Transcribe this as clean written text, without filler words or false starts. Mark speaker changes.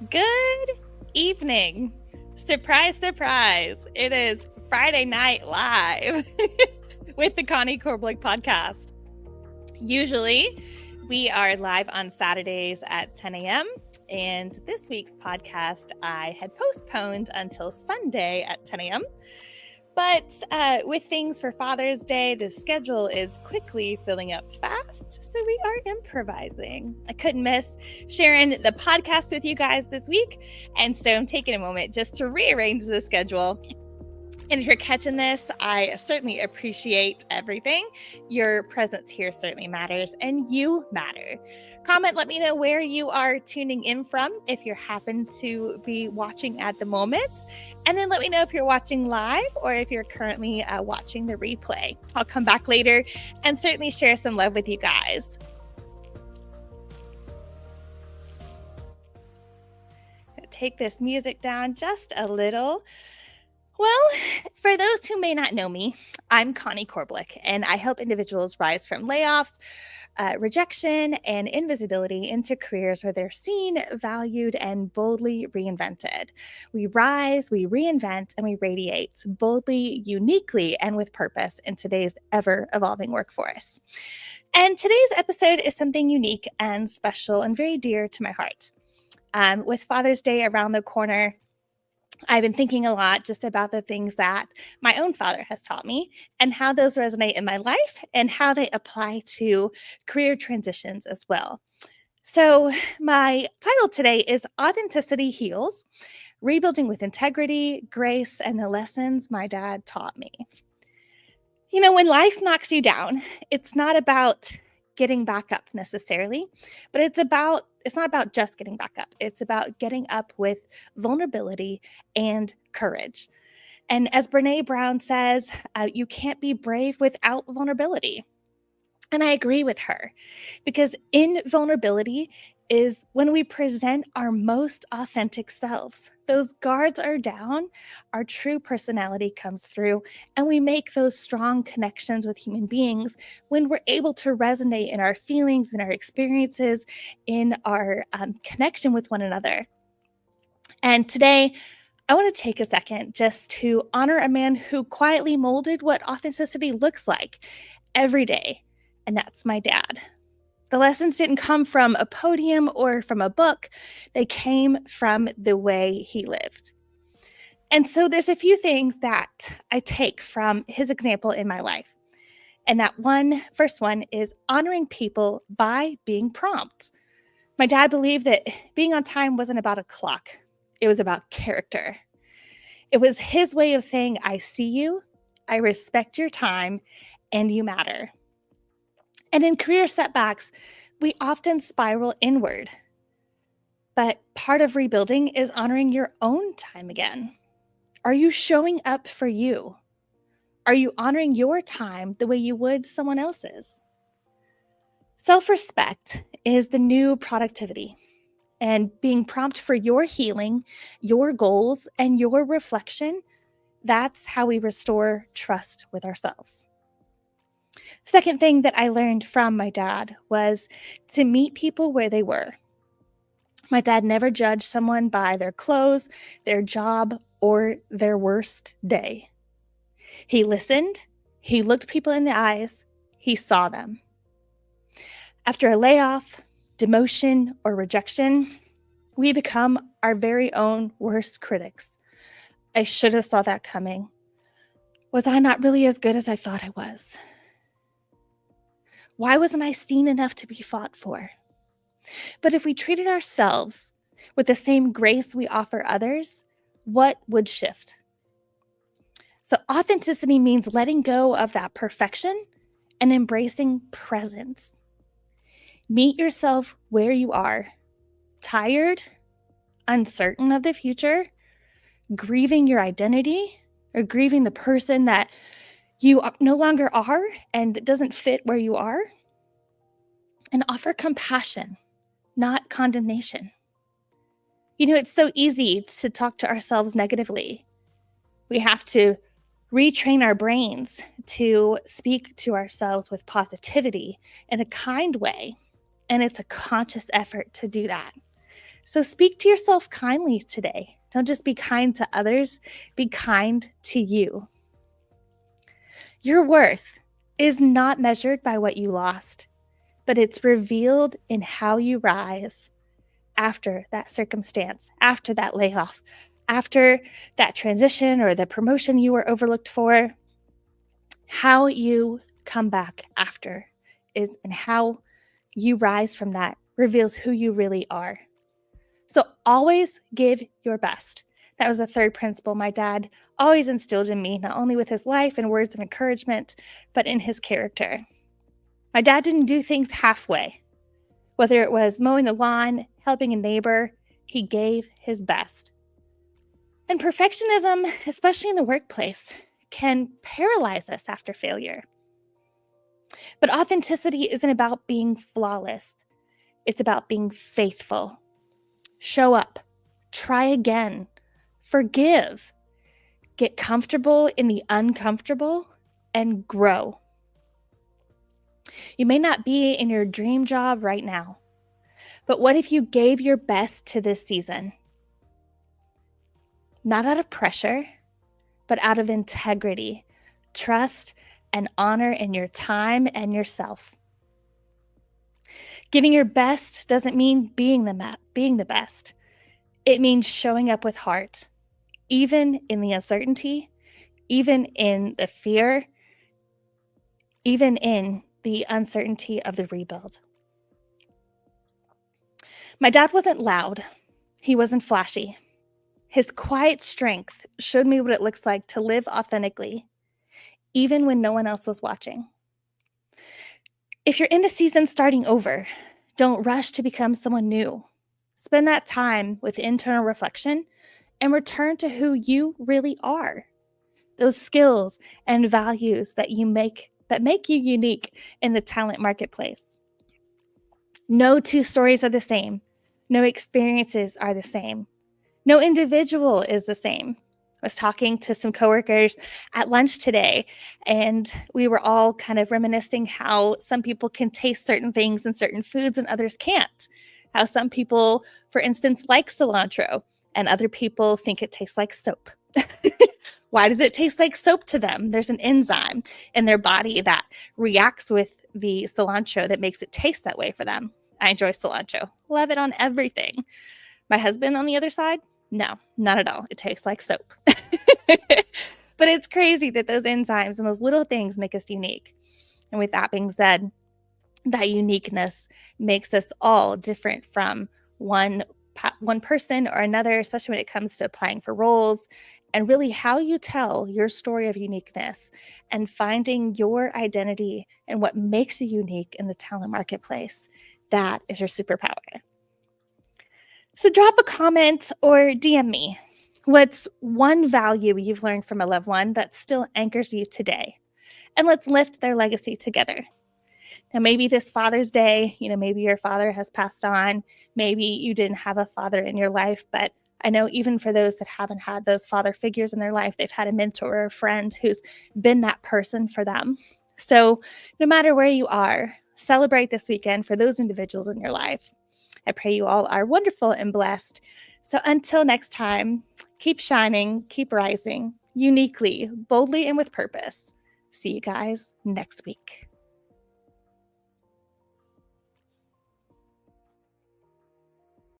Speaker 1: Good evening. Surprise, surprise. It is Friday Night Live with the Connie Korbelic podcast. Usually, we are live on Saturdays at 10 a.m. And this week's podcast I had postponed until Sunday at 10 a.m. But with things for Father's Day, the schedule is quickly filling up fast, so we are improvising. I couldn't miss sharing the podcast with you guys this week, and so I'm taking a moment just to rearrange the schedule. And if you're catching this, I certainly appreciate everything. Your presence here certainly matters, and you matter. Comment, let me know where you are tuning in from if you happen to be watching at the moment. And then let me know if you're watching live or if you're currently watching the replay. I'll come back later and certainly share some love with you guys. Take this music down just a little. Well, for those who may not know me, I'm Connie Korbelic, and I help individuals rise from layoffs, rejection, and invisibility into careers where they're seen, valued, and boldly reinvented. We rise, we reinvent, and we radiate boldly, uniquely, and with purpose in today's ever-evolving workforce. And today's episode is something unique and special and very dear to my heart. With Father's Day around the corner, I've been thinking a lot just about the things that my own father has taught me and how those resonate in my life and how they apply to career transitions as well. So my title today is Authenticity Heals, Rebuilding with Integrity, Grace, and the Lessons My Dad Taught Me. You know, when life knocks you down, it's not about getting back up necessarily, but it's not about just getting back up. It's about getting up with vulnerability and courage. And as Brené Brown says, you can't be brave without vulnerability. And I agree with her, because in vulnerability is when we present our most authentic selves. Those guards are down, our true personality comes through, and we make those strong connections with human beings when we're able to resonate in our feelings, in our experiences, in our connection with one another. And today, I want to take a second just to honor a man who quietly molded what authenticity looks like every day, and that's my dad. The lessons didn't come from a podium or from a book. They came from the way he lived. And so there's a few things that I take from his example in my life. And that first one is honoring people by being prompt. My dad believed that being on time wasn't about a clock. It was about character. It was his way of saying, I see you, I respect your time, and you matter. And in career setbacks, we often spiral inward. But part of rebuilding is honoring your own time again. Are you showing up for you? Are you honoring your time the way you would someone else's? Self-respect is the new productivity, and being prompt for your healing, your goals, and your reflection, that's how we restore trust with ourselves. Second thing that I learned from my dad was to meet people where they were. My dad never judged someone by their clothes, their job, or their worst day. He listened, he looked people in the eyes, he saw them. After a layoff, demotion, or rejection, we become our very own worst critics. I should have saw that coming. Was I not really as good as I thought I was? Why wasn't I seen enough to be fought for? But if we treated ourselves with the same grace we offer others, what would shift? So authenticity means letting go of that perfection and embracing presence. Meet yourself where you are, tired, uncertain of the future, grieving your identity, or grieving the person that you no longer are and it doesn't fit where you are, and offer compassion, not condemnation. You know, it's so easy to talk to ourselves negatively. We have to retrain our brains to speak to ourselves with positivity in a kind way, and it's a conscious effort to do that. So speak to yourself kindly today. Don't just be kind to others, be kind to you. Your worth is not measured by what you lost, but it's revealed in how you rise after that circumstance, after that layoff, after that transition or the promotion you were overlooked for. How you come back after is, and how you rise from that reveals who you really are. So always give your best. That was the third principle my dad always instilled in me, not only with his life and words of encouragement, but in his character. My dad didn't do things halfway. Whether it was mowing the lawn, helping a neighbor, he gave his best. And perfectionism, especially in the workplace, can paralyze us after failure. But authenticity isn't about being flawless. It's about being faithful. Show up, try again, forgive, get comfortable in the uncomfortable, and grow. You may not be in your dream job right now, but what if you gave your best to this season? Not out of pressure, but out of integrity, trust, and honor in your time and yourself. Giving your best doesn't mean being the best. It means showing up with heart, even in the uncertainty, even in the fear, even in the uncertainty of the rebuild. My dad wasn't loud. He wasn't flashy. His quiet strength showed me what it looks like to live authentically, even when no one else was watching. If you're in a season starting over, don't rush to become someone new. Spend that time with internal reflection and return to who you really are. Those skills and values that make you unique in the talent marketplace. No two stories are the same. No experiences are the same. No individual is the same. I was talking to some coworkers at lunch today, and we were all kind of reminiscing how some people can taste certain things and certain foods and others can't. How some people, for instance, like cilantro, and other people think it tastes like soap. Why does it taste like soap to them? There's an enzyme in their body that reacts with the cilantro that makes it taste that way for them. I enjoy cilantro. Love it on everything. My husband on the other side, no, not at all. It tastes like soap. But it's crazy that those enzymes and those little things make us unique. And with that being said, that uniqueness makes us all different from one person or another, especially when it comes to applying for roles, and really how you tell your story of uniqueness and finding your identity and what makes you unique in the talent marketplace. That is your superpower. So drop a comment or DM me. What's one value you've learned from a loved one that still anchors you today? And let's lift their legacy together. Now, maybe this Father's Day, maybe your father has passed on. Maybe you didn't have a father in your life, but I know even for those that haven't had those father figures in their life, they've had a mentor or a friend who's been that person for them. So no matter where you are, celebrate this weekend for those individuals in your life. I pray you all are wonderful and blessed. So until next time, keep shining, keep rising, uniquely, boldly, and with purpose. See you guys next week.